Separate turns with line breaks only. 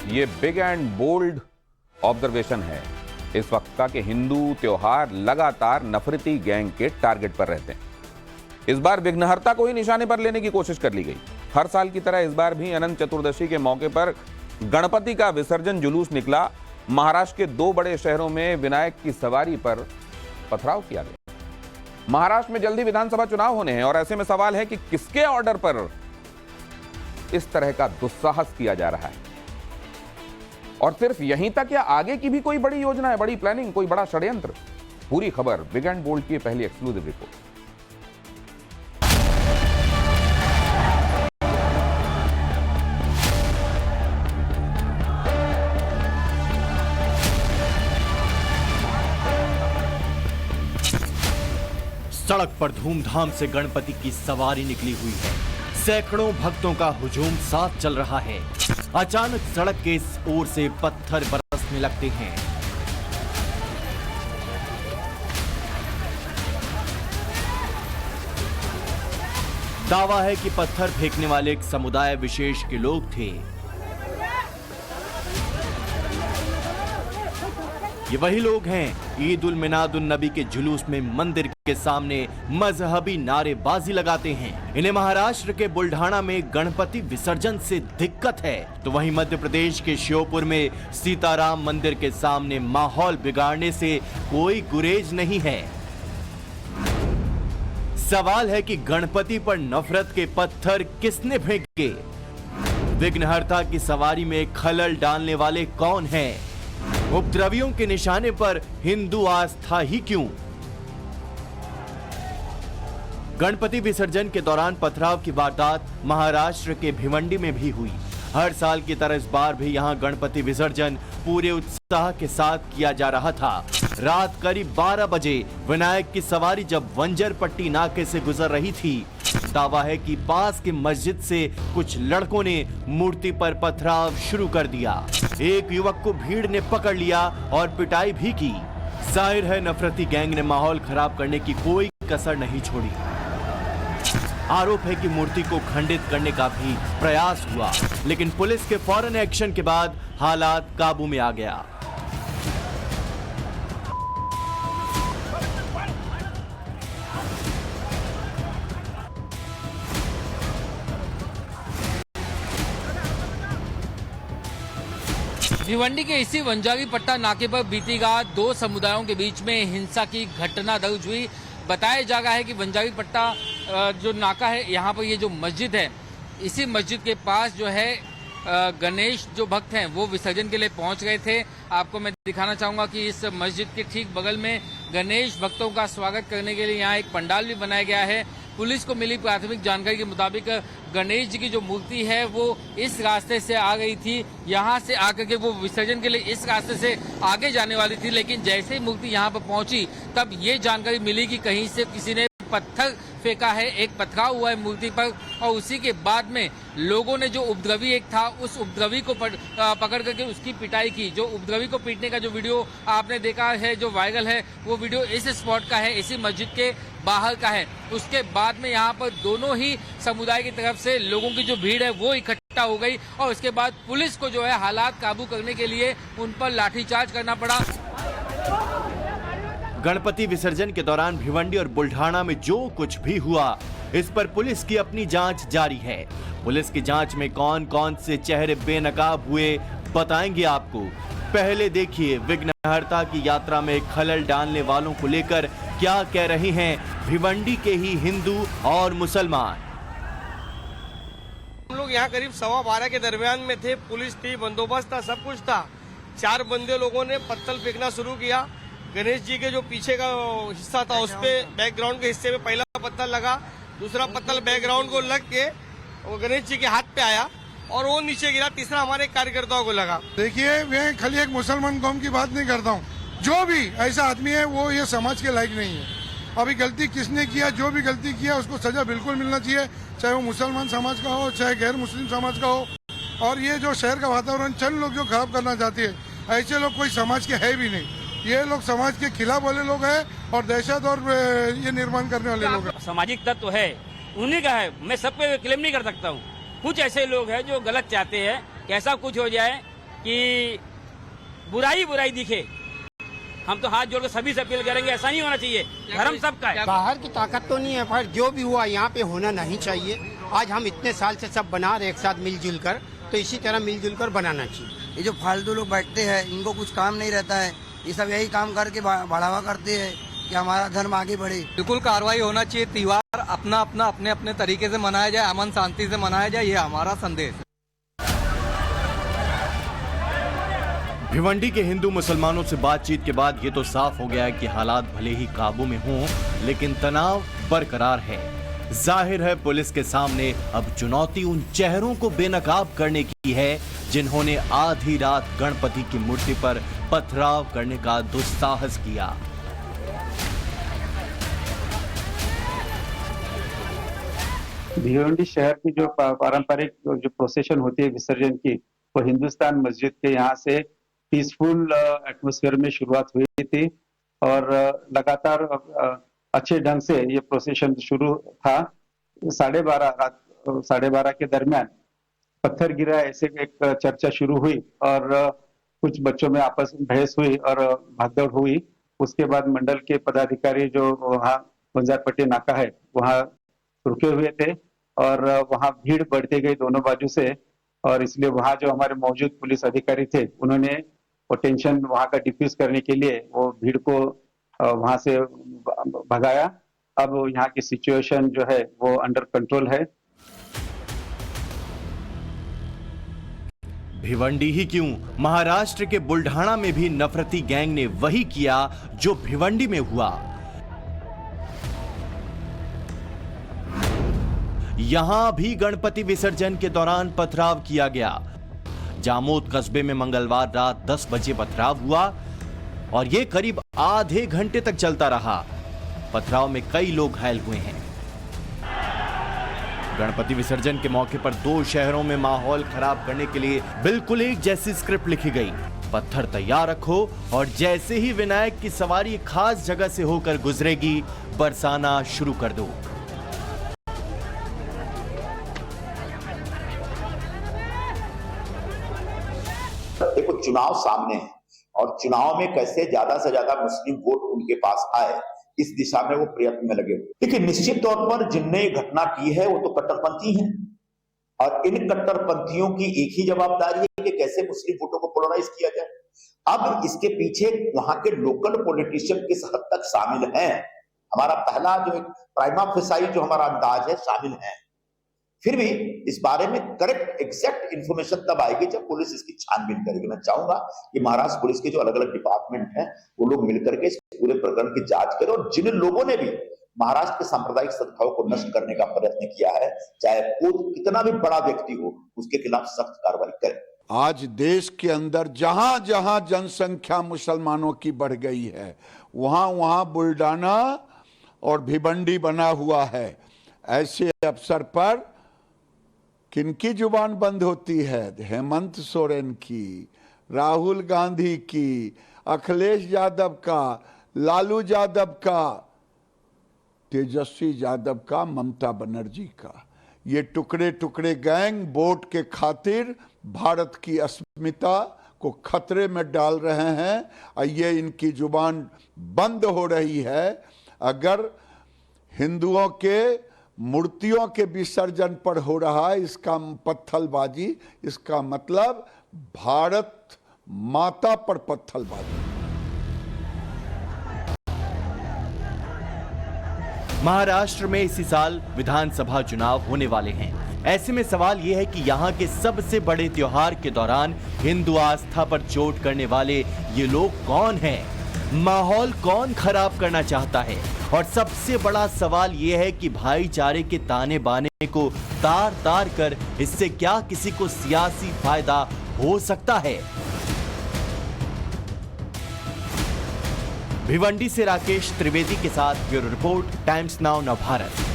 ये big and bold observation है इस वक्त का कि हिंदू त्योहार लगातार नफरती गैंग के टारगेट पर रहते हैं। इस बार विघ्नहर्ता को ही निशाने पर लेने की कोशिश कर ली गई। हर साल की तरह इस बार भी अनंत चतुर्दशी के मौके पर गणपति का विसर्जन जुलूस निकला। महाराष्ट्र के 2 बड़े शहरों में विनायक की सवारी पर पथराव किया गया। महाराष्ट्र में जल्दी विधानसभा चुनाव होने हैं और ऐसे में सवाल है कि किसके ऑर्डर पर इस तरह का दुस्साहस किया जा रहा है। और सिर्फ यहीं तक या आगे की भी कोई बड़ी योजना है, बड़ी प्लानिंग, कोई बड़ा षड्यंत्र? पूरी खबर बिग एंड बोल्ड की पहली एक्सक्लूसिव रिपोर्ट।
सड़क पर धूमधाम से गणपति की सवारी निकली हुई है। सैकड़ों भक्तों का हुजूम साथ चल रहा है। अचानक सड़क के इस ओर से पत्थर बरसने लगते हैं। दावा है कि पत्थर फेंकने वाले एक समुदाय विशेष के लोग थे। ये वही लोग हैं ईद उल मिलादुन नबी के जुलूस में मंदिर के सामने मजहबी नारेबाजी लगाते हैं। इन्हें महाराष्ट्र के बुल्ढाना में गणपति विसर्जन से दिक्कत है, तो वहीं मध्य प्रदेश के श्योपुर में सीताराम मंदिर के सामने माहौल बिगाड़ने से कोई गुरेज नहीं है। सवाल है कि गणपति पर नफरत के पत्थर किसने फेंके? विघ्नहर्ता की सवारी में खलल डालने वाले कौन हैं? उपद्रवियों के निशाने पर हिंदू आस्था ही क्यों? गणपति विसर्जन के दौरान पथराव की वारदात महाराष्ट्र के भिवंडी में भी हुई। हर साल की तरह इस बार भी यहां गणपति विसर्जन पूरे उत्साह के साथ किया जा रहा था। रात करीब 12 बजे विनायक की सवारी जब वंजर पट्टी नाके से गुजर रही थी, दावा है कि पास के मस्जिद से कुछ लड़कों ने मूर्ति पर पथराव शुरू कर दिया। एक युवक को भीड़ ने पकड़ लिया और पिटाई भी की। जाहिर है नफरती गैंग ने माहौल खराब करने की कोई कसर नहीं छोड़ी। आरोप है कि मूर्ति को खंडित करने का भी प्रयास हुआ, लेकिन पुलिस के फौरन एक्शन के बाद हालात काबू में आ गया।
भिवंडी के इसी वंजारी पट्टा नाके पर बीती रात 2 समुदायों के बीच में हिंसा की घटना दर्ज हुई। बताया जा रहा है कि वंजारी पट्टा जो नाका है, यहाँ पर ये जो मस्जिद है, इसी मस्जिद के पास जो है गणेश जो भक्त हैं वो विसर्जन के लिए पहुंच गए थे। आपको मैं दिखाना चाहूंगा कि इस मस्जिद के ठीक बगल में गणेश भक्तों का स्वागत करने के लिए यहाँ एक पंडाल भी बनाया गया है। पुलिस को मिली प्राथमिक जानकारी के मुताबिक गणेश जी की जो मूर्ति है वो इस रास्ते से आ गई थी। यहाँ से आकर के वो विसर्जन के लिए इस रास्ते से आगे जाने वाली थी, लेकिन जैसे ही मूर्ति यहाँ पर पहुंची तब ये जानकारी मिली कि कहीं से किसी ने पत्थर फेंका है, एक पथराव हुआ है मूर्ति पर। और उसी के बाद में लोगों ने जो उपद्रवी एक था उस उपद्रवी को पकड़ करके उसकी पिटाई की। जो उपद्रवी को पीटने का जो वीडियो आपने देखा है, जो वायरल है, वो वीडियो इस स्पॉट का है, इसी मस्जिद के बाहर का है। उसके बाद में यहाँ पर दोनों ही समुदाय की तरफ से लोगों की जो भीड़ है वो इकट्ठा हो गई और उसके बाद पुलिस को जो है हालात काबू करने के लिए उन पर लाठीचार्ज करना पड़ा।
गणपति विसर्जन के दौरान भिवंडी और बुल्ढाना में जो कुछ भी हुआ, इस पर पुलिस की अपनी जांच जारी है। पुलिस की जांच में कौन कौन से चेहरे बेनकाब हुए बताएंगे आपको। पहले देखिए विघ्नहर्ता की यात्रा में खलल डालने वालों को लेकर क्या कह रहे हैं भिवंडी के ही हिंदू और मुसलमान।
हम लोग यहाँ करीब 12:15 के दरमियान में थे। पुलिस थी, बंदोबस्त था, सब कुछ था। 4 बंदे लोगों ने पत्थर फेंकना शुरू किया। गणेश जी के जो पीछे का हिस्सा था उस पे बैकग्राउंड के हिस्से में पहला पत्थर लगा, दूसरा पत्थर बैकग्राउंड को लग के वो गणेश जी के हाथ पे आया और वो नीचे गिरा, तीसरा हमारे कार्यकर्ताओं को लगा।
देखिए, मैं खाली एक मुसलमान कौम की बात नहीं करता हूँ। जो भी ऐसा आदमी है वो ये समाज के लायक नहीं है। अभी गलती किसने किया, जो भी गलती किया उसको सजा बिल्कुल मिलना चाहिए, चाहे वो मुसलमान समाज का हो चाहे गैर मुस्लिम समाज का हो। और ये जो शहर का वातावरण चंद लोग जो खराब करना चाहते हैं, ऐसे लोग कोई समाज के है भी नहीं। ये लोग समाज के खिलाफ वाले लोग हैं और दहशत और ये निर्माण करने वाले लोग हैं।
सामाजिक तत्व है, उन्हीं का है, मैं सब पे क्लेम नहीं कर सकता हूँ। कुछ ऐसे लोग हैं जो गलत चाहते हैं कि ऐसा कुछ हो जाए कि बुराई बुराई दिखे। हम तो हाथ जोड़ के सभी से अपील करेंगे, ऐसा नहीं होना चाहिए। धर्म सबका है।
बाहर की ताकत तो नहीं है, पर जो भी हुआ यहाँ पे होना नहीं चाहिए। आज हम इतने साल से सब बना रहे एक साथ मिलजुल कर, तो इसी तरह मिलजुल कर बनाना चाहिए।
ये जो फालतू लोग बैठते हैं, इनको कुछ काम नहीं रहता है, ये सब यही काम करके बढ़ावा करते हैं कि हमारा धर्म आगे बढ़े।
बिल्कुल कार्रवाई होना चाहिए। त्योहार अपना अपना अपने अपने तरीके से मनाया जाए, अमन शांति से मनाया जाए, ये हमारा संदेश है।
भिवंडी के हिंदू मुसलमानों से बातचीत के बाद ये तो साफ हो गया है कि हालात भले ही काबू में हों, लेकिन तनाव बरकरार है। जाहिर है पुलिस के सामने अब चुनौती उन चेहरों को बेनकाब करने की है जिन्होंने आधी रात गणपति की मूर्ति पर पथराव करने का दुस्साहस किया।
भिवंडी शहर की जो पारंपरिक जो प्रोसेशन होती है विसर्जन की, वो हिंदुस्तान मस्जिद के यहाँ से पीसफुल एटमॉस्फेयर में शुरुआत हुई थी और लगातार अच्छे ढंग से ये प्रोसेशन शुरू था। 12:30 रात 12:30 के दरमियान पत्थर गिरा ऐसे एक चर्चा शुरू हुई और कुछ बच्चों में आपस में बहस हुई और भागदौड़ हुई। उसके बाद मंडल के पदाधिकारी जो वहाँ बंजारपट्टी नाका है वहाँ रुके हुए थे और वहाँ भीड़ बढ़ती गई दोनों बाजू से, और इसलिए वहाँ जो हमारे मौजूद पुलिस अधिकारी थे उन्होंने वो टेंशन वहाँ का डिफ्यूज करने के लिए वो भीड़ को वहाँ से भगाया। अब यहाँ की सिचुएशन जो है वो अंडर कंट्रोल है।
भिवंडी ही क्यों, महाराष्ट्र के बुल्ढाना में भी नफरती गैंग ने वही किया जो भिवंडी में हुआ। यहां भी गणपति विसर्जन के दौरान पथराव किया गया। जामोद कस्बे में मंगलवार रात 10 बजे पथराव हुआ और यह करीब आधे घंटे तक चलता रहा। पथराव में कई लोग घायल हुए हैं। गणपति विसर्जन के मौके पर 2 शहरों में माहौल खराब करने के लिए बिल्कुल एक जैसी स्क्रिप्ट लिखी गई। पत्थर तैयार रखो और जैसे ही विनायक की सवारी खास जगह से होकर गुजरेगी, बरसाना शुरू कर दो।
देखो, चुनाव सामने है और चुनाव में कैसे ज्यादा से ज्यादा मुस्लिम वोट उनके पास आए, इस दिशा में वो प्रयत्न में लगे हुए। देखिए, निश्चित तौर पर जिनने ये घटना की है वो तो कट्टरपंथी हैं और इन कट्टरपंथियों की एक ही जवाबदारी है कि कैसे मुस्लिम वोटों को पोलराइज किया जाए। अब इसके पीछे वहां के लोकल पॉलिटिशियन किस हद तक शामिल हैं, हमारा पहला जो एक प्राइमा फेसाई जो हमारा अंदाज है शामिल है। फिर भी इस बारे में करेक्ट एग्जैक्ट इंफॉर्मेशन तब आएगी जब पुलिस इसकी छानबीन करेगी। मैं चाहूंगा कि महाराष्ट्र पुलिस के जो अलग अलग डिपार्टमेंट हैं वो लोग मिलकर के इस पूरे प्रकरण की जांच करें और जिन लोगों ने भी महाराष्ट्र के सांप्रदायिक सद्भाव को नष्ट करने का प्रयत्न किया है, चाहे वो कितना भी बड़ा व्यक्ति हो, उसके खिलाफ सख्त कार्रवाई करें।
आज देश के अंदर जहां जहां जनसंख्या मुसलमानों की बढ़ गई है, वहां वहां बुल्ढाना और भिवंडी बना हुआ है। ऐसे अवसर पर किनकी जुबान बंद होती है? हेमंत सोरेन की, राहुल गांधी की, अखिलेश यादव का, लालू यादव का, तेजस्वी यादव का, ममता बनर्जी का। ये टुकड़े टुकड़े गैंग वोट के खातिर भारत की अस्मिता को खतरे में डाल रहे हैं और ये इनकी जुबान बंद हो रही है। अगर हिंदुओं के मूर्तियों के विसर्जन पर हो रहा है इसका पत्थरबाजी, इसका मतलब भारत माता पर पत्थरबाजी।
महाराष्ट्र में इसी साल विधानसभा चुनाव होने वाले हैं। ऐसे में सवाल यह है कि यहाँ के सबसे बड़े त्योहार के दौरान हिंदू आस्था पर चोट करने वाले ये लोग कौन हैं? माहौल कौन खराब करना चाहता है? और सबसे बड़ा सवाल यह है कि भाईचारे के ताने बाने को तार तार कर इससे क्या किसी को सियासी फायदा हो सकता है? भिवंडी से राकेश त्रिवेदी के साथ bureau report, times now Navbharat.